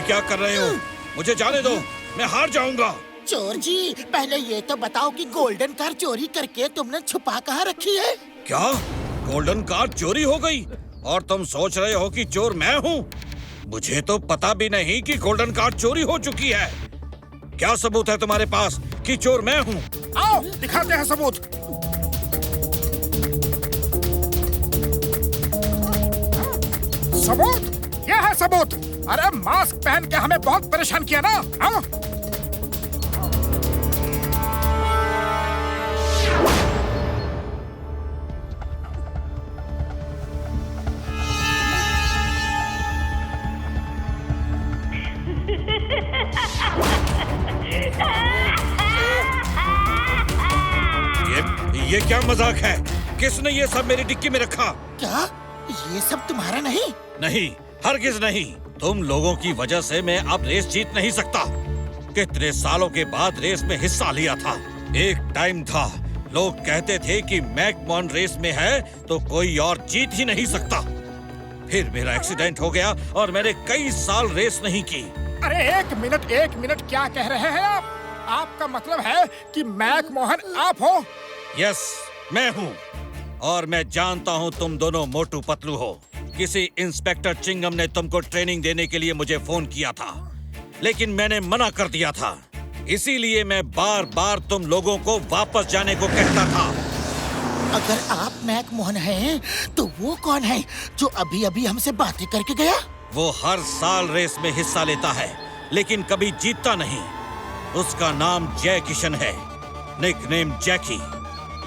क्या कर रहे हो? मुझे जाने दो, मैं हार जाऊंगा। चोर जी, पहले ये तो बताओ कि गोल्डन कार चोरी करके तुमने छुपा कहाँ रखी है? क्या गोल्डन कार चोरी हो गई और तुम सोच रहे हो कि चोर मैं हूँ? मुझे तो पता भी नहीं कि गोल्डन कार चोरी हो चुकी है। क्या सबूत है तुम्हारे पास कि चोर मैं हूँ? आओ दिखाते हैं सबूत। सबूत? यह है सबूत। अरे मास्क पहन के हमें बहुत परेशान किया ना। हाँ? ये क्या मजाक है? किसने ये सब मेरी डिक्की में रखा? क्या ये सब तुम्हारा नहीं? नहीं, हरगिज नहीं। तुम लोगों की वजह से मैं अब रेस जीत नहीं सकता। कितने सालों के बाद रेस में हिस्सा लिया था। एक टाइम था, लोग कहते थे कि मैकमोहन रेस में है तो कोई और जीत ही नहीं सकता। फिर मेरा एक्सीडेंट हो गया और मैंने कई साल रेस नहीं की। अरे एक मिनट, क्या कह रहे हैं आप? आपका मतलब है कि मैकमोहन आप हो? यस, मैं हूँ। और मैं जानता हूँ तुम दोनों मोटू पतलू हो। किसी इंस्पेक्टर चिंगम ने तुमको ट्रेनिंग देने के लिए मुझे फोन किया था, लेकिन मैंने मना कर दिया था। इसीलिए मैं बार बार तुम लोगों को वापस जाने को कहता था। अगर आप मैकमोहन हैं, तो वो कौन है जो अभी अभी हमसे बातें करके गया? वो हर साल रेस में हिस्सा लेता है, लेकिन कभी जीतता नहीं। उसका नाम जय किशन है, निकनेम जैकी।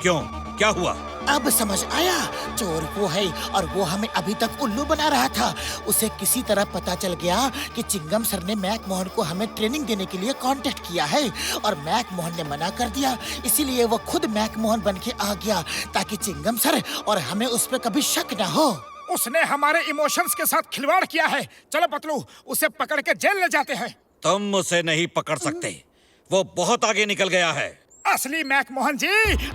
क्यों, क्या हुआ? अब समझ आया, चोर वो है और वो हमें अभी तक उल्लू बना रहा था। उसे किसी तरह पता चल गया कि चिंगम सर ने मैकमोहन को हमें ट्रेनिंग देने के लिए कांटेक्ट किया है और मैकमोहन ने मना कर दिया। इसीलिए वो खुद मैकमोहन बन के आ गया ताकि चिंगम सर और हमें उस पर कभी शक न हो। उसने हमारे इमोशंस के साथ खिलवाड़ किया है। चलो पतलू, उसे पकड़ के जेल ले जाते हैं। तुम उसे नहीं पकड़ सकते, वो बहुत आगे निकल गया है। असली मैकमोहन जी,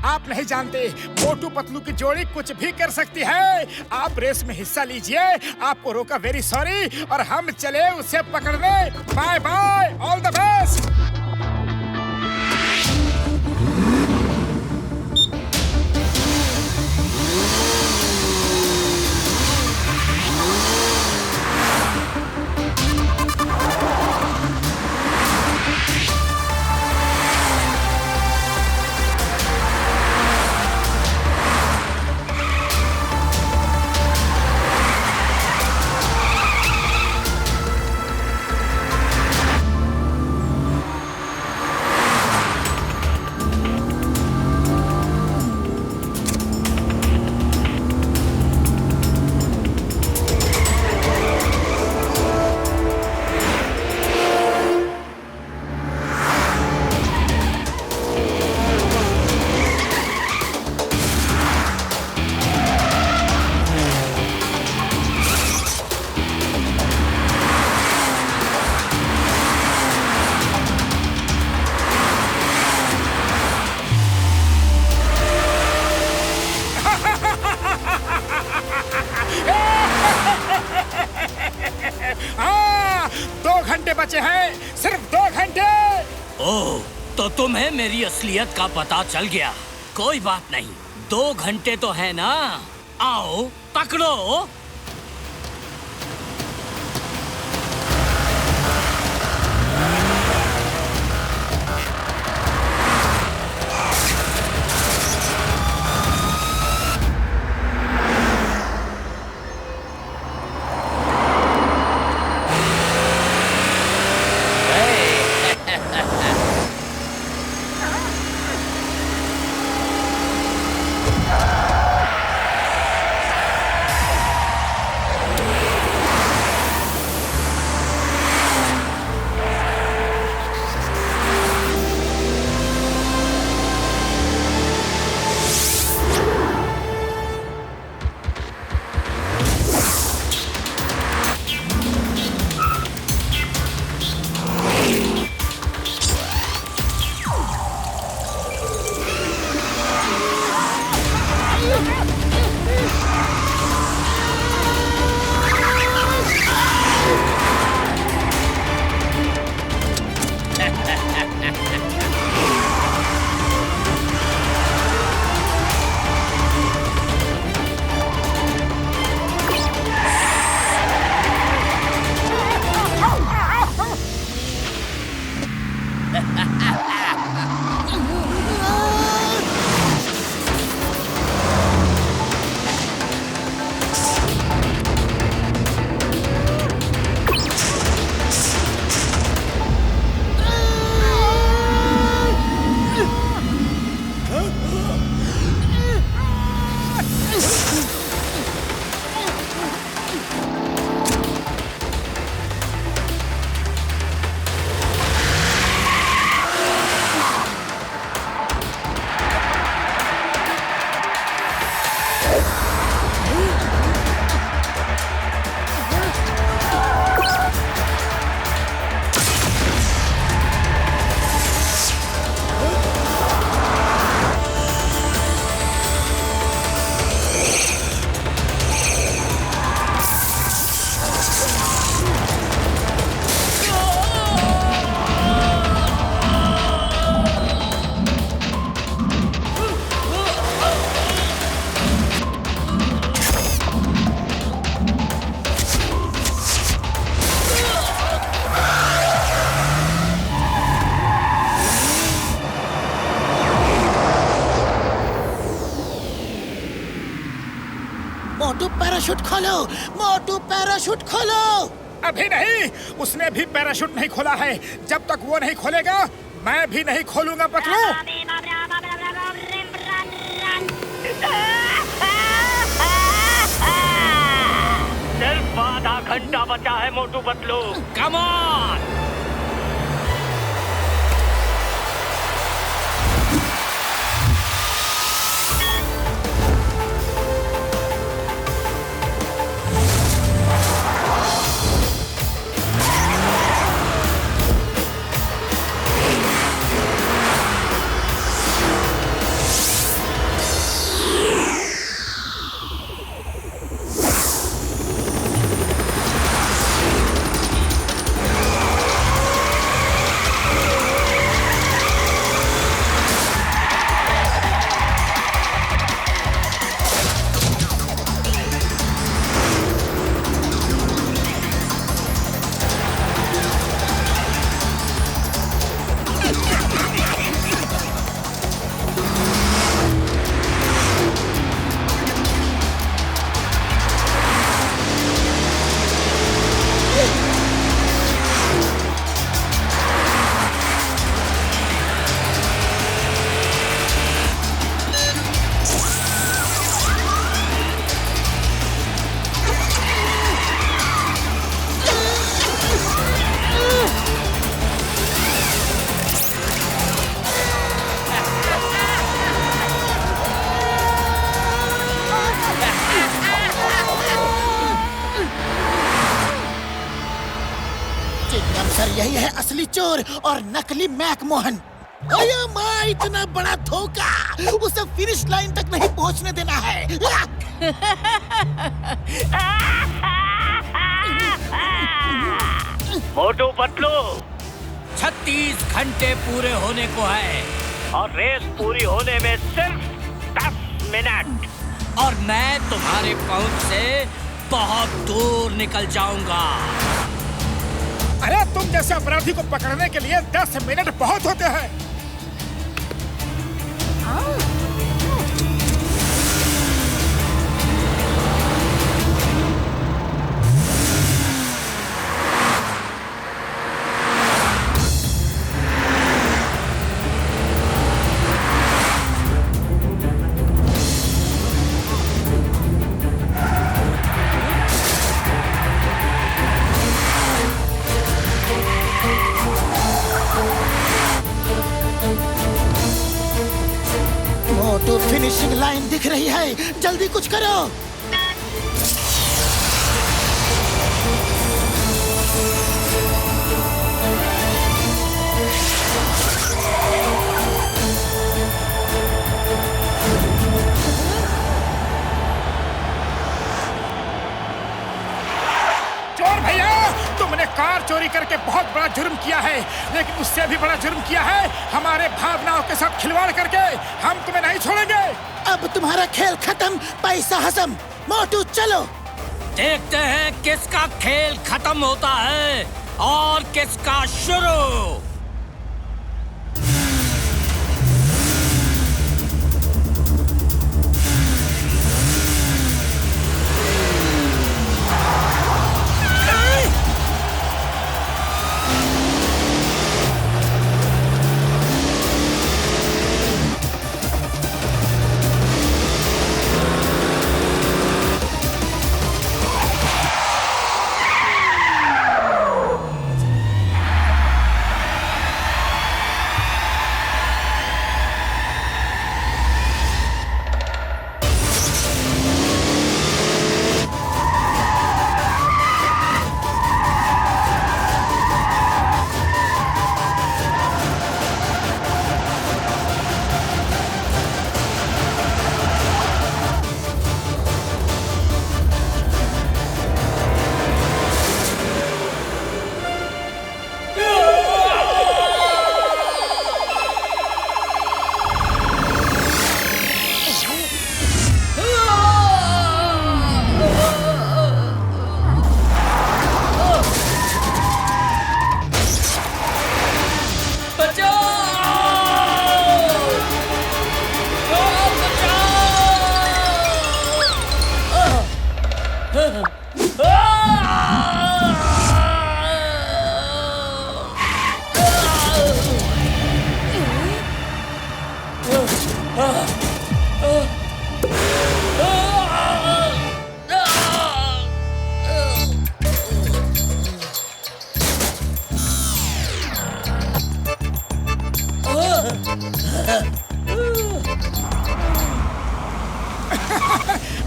आप नहीं जानते मोटू पतलू की जोड़ी कुछ भी कर सकती है। आप रेस में हिस्सा लीजिए, आपको रोका वेरी सॉरी, और हम चले उसे पकड़ने। Bye bye, all the best. बचे हैं, सिर्फ 2 घंटे। ओह, तो तुम्हें मेरी असलियत का पता चल गया। कोई बात नहीं, 2 घंटे तो है ना। आओ पकड़ो। मोटू पैराशूट खोलो, मोटू पैराशूट खोलो। अभी नहीं, उसने भी पैराशूट नहीं खोला है। जब तक वो नहीं खोलेगा मैं भी नहीं खोलूंगा पतलू। सिर्फ आधा घंटा बचा है मोटू पतलू। Come on. असली चोर और नकली मैकमोहन। ओए माँ, इतना बड़ा धोखा! उसे फिनिश लाइन तक नहीं पहुंचने देना है। मोटू पतलू, 36 घंटे पूरे होने को है और रेस पूरी होने में सिर्फ 10 मिनट। और मैं तुम्हारे पहुंच से बहुत दूर निकल जाऊंगा। अरे तुम जैसे अपराधी को पकड़ने के लिए 10 मिनट बहुत होते हैं। मोटू, फिनिशिंग लाइन दिख रही है, जल्दी कुछ करो। चोर भैया, तुमने कार चोरी करके बहुत बड़ा जुर्म किया है, लेकिन उससे भी बड़ा जुर्म किया है हमारे भावनाओं के साथ खिलवाड़ करके। हम तुम्हें नहीं छोड़ेंगे। अब तुम्हारा खेल खत्म, पैसा हजम। मोटू चलो। देखते हैं किसका खेल खत्म होता है और किसका शुरू।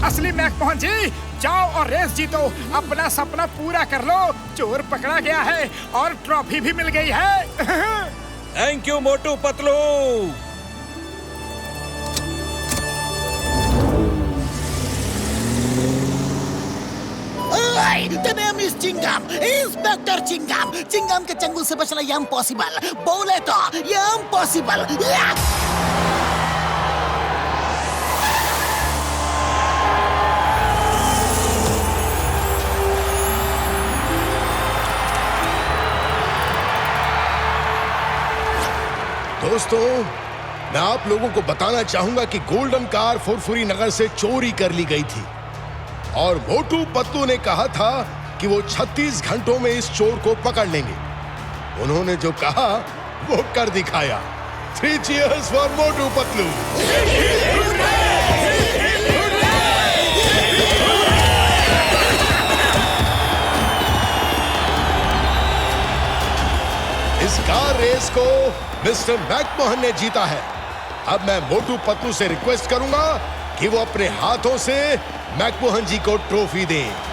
असली मैकमोहन जी, जाओ और रेस जीतो, अपना सपना पूरा कर लो। चोर पकड़ा गया है और ट्रॉफी भी मिल गई है। Thank you Motu Patlu. The name is Chingam, inspector Chingam. Chingam के चंगुल से बचना ये इम्पॉसिबल, बोले तो ये इम्पॉसिबल। दोस्तों, मैं आप लोगों को बताना चाहूंगा कि गोल्डन कार फुरफुरी नगर से चोरी कर ली गई थी और मोटू पतलू ने कहा था कि वो 36 घंटों में इस चोर को पकड़ लेंगे। उन्होंने जो कहा वो कर दिखाया। 3 cheers फॉर मोटू पतलू। इस कार रेस को मिस्टर मैकमोहन ने जीता है। अब मैं मोटू पतलू से रिक्वेस्ट करूंगा कि वो अपने हाथों से मैकमोहन जी को ट्रॉफी दें।